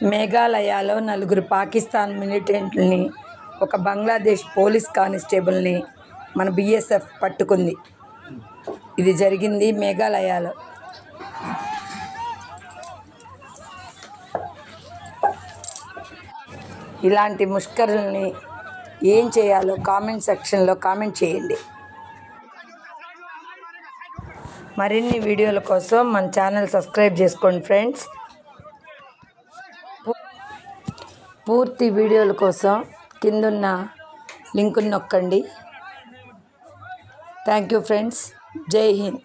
మేఘాలయలో నలుగురు పాకిస్తాన్ మిలిటెంట్లని, ఒక బంగ్లాదేశ్ పోలీస్ కానిస్టేబుల్ని మన బీఎస్ఎఫ్ పట్టుకుంది. ఇది జరిగింది మేఘాలయలో. ఇలాంటి ముష్కరుల్ని ఏం చేయాలో కామెంట్ సెక్షన్లో కామెంట్ చేయండి. మరిన్ని వీడియోల కోసం మన ఛానల్ సబ్స్క్రైబ్ చేసుకోండి ఫ్రెండ్స్. పూర్తి వీడియోల కోసం కిందున్న లింకును నొక్కండి. Thank you friends. జై హింద్.